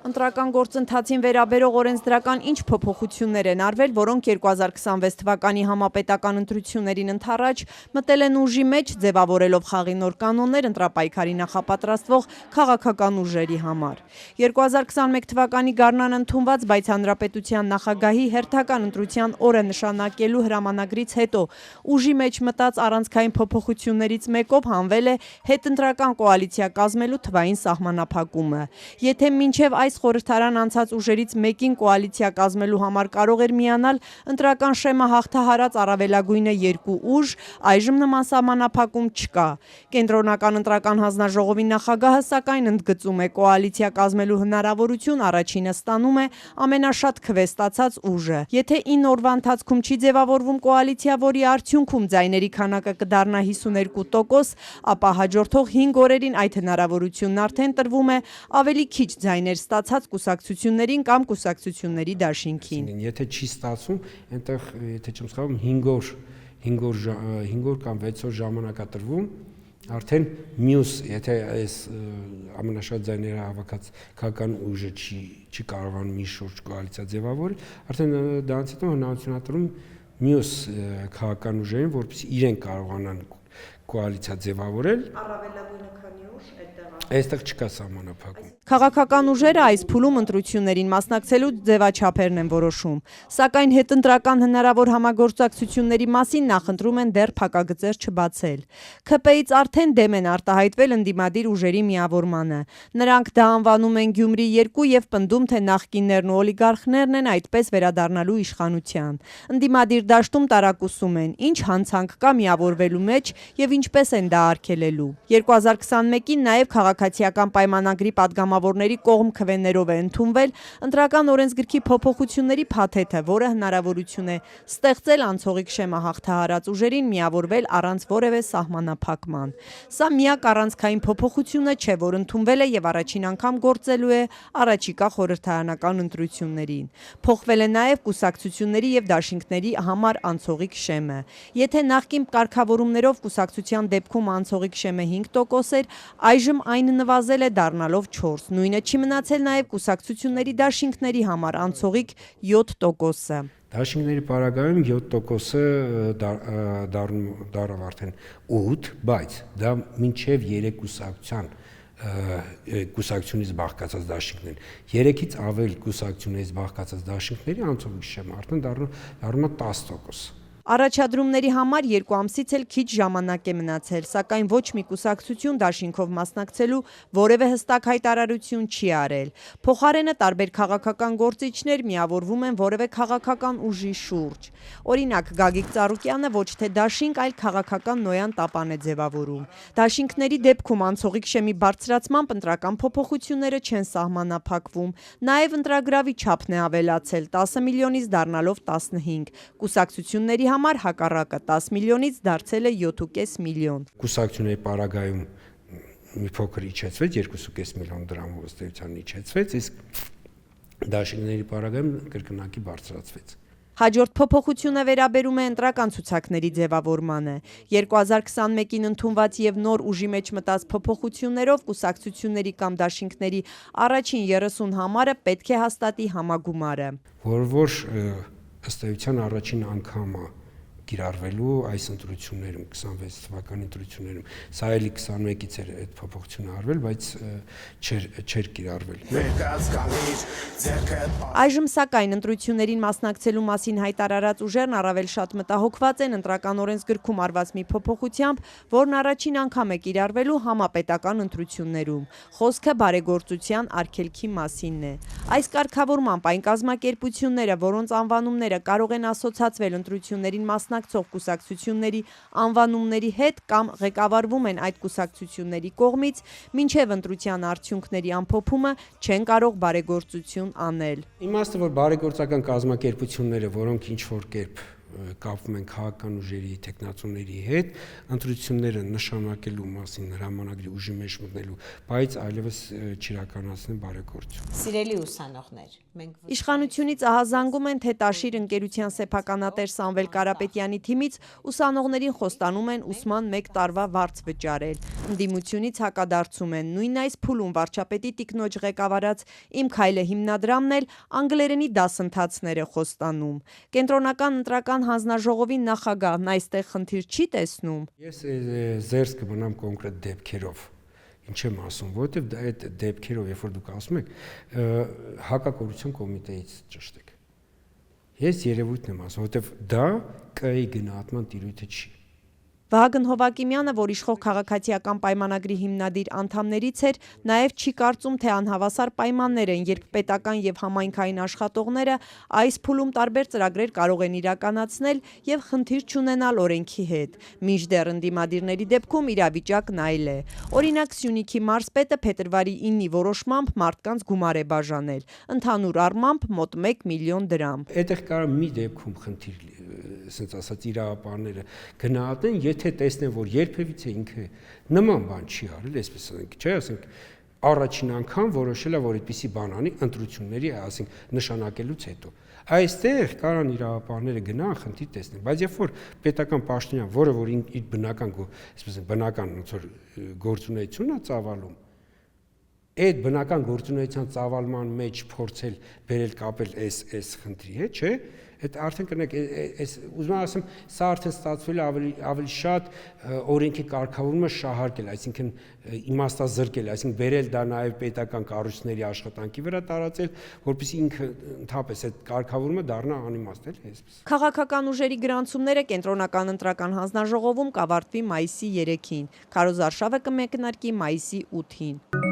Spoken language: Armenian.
Ընտրական գործընթացին վերաբերող օրենսդրական ինչ փոփոխություններ են արվել, որոնք 2026 թվականի համապետական ընտրություններին ընդառաջ մտել են ուժի մեջ, ձևավորելով խաղի նոր կանոններ ընտրապայքարի նախապատրաստվող քաղաքական ուժերի համար։ 2021 թվականի գարնան ընդունված, բայց Հանրապետության նախագահի հերթական ընտրության օրը նշանակելու հրամանագրից հետո ուժի մեջ մտած առանցքային փոփոխություններից մեկով հանվել է հետընտրական կոալիցիա կազմելու թվային սահմանափակումը։ Եթե մինչև այս խորհրդարան անցած ուժերից մեկին կոալիցիա կազմելու համար կարող էր միանալ ընտրական շեմը հաղթահարած առավելագույնը 2 ուժ, այժմ նման սահմանափակում չկա։ Կենտրոնական ընտրական հանձնաժողովի նախագահը սակայն ընդգծում է, կոալիցիա կազմելու հնարավորություն առաջինը ստանում է ամենաշատ քվե ստացած ուժը։ Եթե 9 օրվա ընթացքում չի ձևավորվում կոալիցիա, որի արդյունքում ձայների քանակը կդառնա 52%, ապա հաջորդող 5 օրերին այդ հնարավորությունն արդեն տրվում է ավելի քիչ ձայներ ստացած կուսակցություններին կամ կուսակցությունների դաշինքին։ Եթե չի ստացվում, այնտեղ եթե չեմ սխալվում 5 օր կամ 6 օր ժամանակ է տրվում, արդեն մյուս, եթե այս ամենաշատ ձայները հավաքած քաղաքական ուժը չի կարողանում մի շուրջ կոալիցիա ձևավորել, արդեն դրանից հետո հնարավորություն է տրվում մյուս քաղաքական ուժերին, որպեսզի իրենք կարողանան կոալիցիա ձևավորել։ Առավելագույնը քանի ուժ այստեղ չկա սահմանափակում։ Քաղաքական ուժերը այս փուլում ընտրություններին մասնակցելու ձևաչափերն են որոշում, սակայն հետընտրական հնարավոր համագործակցությունների մասին նախընտրում են դեռ փակագծեր չբացել։ ՔՊ-ից արդեն դեմ են արտահայտվել ընդդիմադիր ուժերի միավորմանը։ Նրանք դա անվանում են Գյումրի 2 եւ պնդում, թե նախկիններն ու օլիգարխներն են այդպես վերադառնալու իշխանության։ Ընդդիմադիր դաշտում տարակուսում են, ինչ հանցանք կա միավորվելու մեջ եւ ինչպես են դա արգելելու։ 2021-ին նաեւ քաղաքացիական պայմանագրի պատգամավորների կողմ քվեներով է ընդունվել ընտրական օրենսգրքի փոփոխությունների փաթեթը, որը հնարավորություն է ստեղծել անցողիկ շեմը հաղթահարած ուժերին միավորվել առանց որևէ սահմանափակման։ Սա միակ առանցքային փոփոխությունը չէ, որ ընդունվել է եւ առաջին անգամ գործելու է առաջիկա խորհրդարանական ընտրություններին։ Փոխվել է նաեւ կուսակցությունների եւ դաշինքների համար անցողիկ շեմը։ Եթե նախկին կարգավորումներով կուսակցության դեպքում անցողիկ շեմը 5% էր, այժմ այն նվազել է դառնալով 4, նույնը չի մնացել նաև կուսակցությունների դաշինքների համար անցողիկ 7%-ը։ Դաշինքների պարագայում 7%-ը դառավ արդեն 8, բայց դա մինչև 3 կուսակցությունից բաղկացած դաշինքներ։ 3-ից ավել կուսակցություններից բաղկացած դաշինքների անցողիկ շեմը արդեն դառնում է 10%։ Առաջադրումների համար 2 ամսից էլ քիչ ժամանակ է մնացել, սակայն ոչ մի կուսակցություն դաշինքով մասնակցելու որևէ հստակ հայտարարություն չի արել։ Փոխարենը տարբեր քաղաքական գործիչներ միավորվում են որևէ քաղաքական ուժի շուրջ։ Օրինակ, Գագիկ Ծառուկյանը ոչ թե դաշինք, այլ քաղաքական նոյան տապան է ձևավորում։ Դաշինքների դեպքում անցողիկ շեմի բարձրացմամբ ընտրական փոփոխությունները չեն սահմանափակվում։ Նաև ընտրագրավի չափն է ավելացել 10 միլիոնից դառնալով 15, կուսակցությունների համար հակառակը 10 միլիոնից դարձել է 7.5 միլիոն։ Կուսակցությունների պարագայում մի փոքր իջեցվեց, 2.5 միլիոն դրամով ըստ էության իջեցվեց, իսկ դաշինքների պարագայում կրկնակի բարձրացվեց։ Հաջորդ փոփոխությունը վերաբերում է ընտրական ցուցակների ձևավորմանը։ 2021-ին ընդունված եւ նոր ուժի մեջ մտած փոփոխություններով կուսակցությունների կամ դաշինքների առաջին 30 համարը պետք է հաստատի համագումարը, որ ըստ էության առաջին անգամը կիրառվելու այս ընտրություններում 26 թվականի ընտրություններում սա էլի 21-ից էր այդ փոփոխությունը արվել, բայց չէր կիրառվել։ Այժմ սակայն ընտրություններին մասնակցելու մասին հայտարարած ուժերն առավել շատ մտահոգված են ընտրական օրենսգրքում արված մի փոփոխությամբ, որն առաջին անգամ է կիրառվելու համապետական ընտրություններում։ Խոսքը բարեգործության արգելքի մասինն է։ Այս կարգավորմամբ այն կազմակերպությունները, որոնց անվանումները կարող են ասոցացվել ընտրություններին մասնակցող կուսակցությունների անվանումների հետ կամ ղեկավարվում են այդ կուսակցությունների կողմից, մինչև ընտրության արդյունքների ամփոփումը չեն կարող բարեգործություն անել։ Իմաստը, որ բարեգործական կազմակերպությունները, որոնք ինչ որ կերպ կապվում են քաղաքական ուժերի, տեխնացուների հետ, ընտրությունները նշանակելու մասին հրամանագրի ուժի մեջ մտնելու, բայց այլևս չիրականացնեն բարեգործություն։ Սիրելի ուսանողներ, մենք Իշխանությունից ահազանգում են, թե Տաշիր ընկերության սեփականատեր Սամվել Կարապետյանի թիմից ուսանողներին խոստանում են ուսման 1 տարվա վարձ վճարել։ Ընդդիմությունից հակադարձում են, նույն այս փուլում վարչապետի տիկնոջ ղեկավարած «Իմ քայլը» հիմնադրամն էլ անգլերենի դասընթացներ է խոստանում։ Կենտրոնական ընտրական հանձնաժողովի նախագահն այստեղ խնդիր չի տեսնում։ Ես զերծ կմնամ կոնկրետ դեպքերով։ Ինչ եմ ասում, որովհետև այդ դեպքերով, երբ որ դուք ասում եք, հակակորություն կոմիտեից ճշտեք։ Ես երևույթն եմ ասում, որովհետև դա ԿԸ-ի գնահատման տիրույթը չի։ Վահագն Հովակիմյանը, որ իշխող քաղաքացիական պայմանագրի հիմնադիր անդամներից էր, նաև չի կարծում, թե անհավասար պայմաններ են, երբ պետական եւ համայնքային աշխատողները այս փուլում տարբեր ծրագրեր կարող են իրականացնել եւ խնդիր չունենալ օրենքի հետ։ Մինչդեռ ընդդիմադիրների դեպքում իրավիճակն այլ է։ Օրինակ, Սյունիքի մարզպետը փետրվարի 9-ի որոշմամբ մարդկանց գումար է բաժանել, ընդհանուր առմամբ մոտ 1 միլիոն դրամ։ Այդտեղ կարող մի դեպքում խնդիր, ասենց ասած, իրավապահները գնահատեն, եթե տեսնեն, որ երբևիցե ինքը նման բան չի արել, այսպես ասենք, չէ, ասենք, առաջին անգամ որոշել է, որ այդպիսի բան անի ընտրությունների, ասենք, նշանակելուց հետո։ Այստեղ կարան իրավապահները գնան խնդիր տեսնեն, բայց երբ որ պետական պաշտոնյան, որը որ իր բնական, այսպես ասենք, բնական ոնց որ գործունեությունն է ծավալում, այդ բնական գործունեության ծավալման մեջ փորձել բերել կապել այս խնդրի հետ, չէ՞, այդ արդեն կնեք, ուզում եմ ասեմ, սա արդեն ստացվել է ավելի շատ օրենքի կարգավորումը շահարկել, այսինքն իմաստազրկել, այսինքն բերել դա նաև պետական կառույցների աշխատանքի վրա տարածել, որպեսզի ինքը ընդհանրապես այդ կարգավորումը դառնա անիմաստ, էլի, այսպես։ Քաղաքական ուժերի գրանցումները կենտրոնական ընտրական հանձնաժողովում կավարտվի մայիսի 3-ին, քարոզարշավը կմեկնարկի մայիսի 8-ին։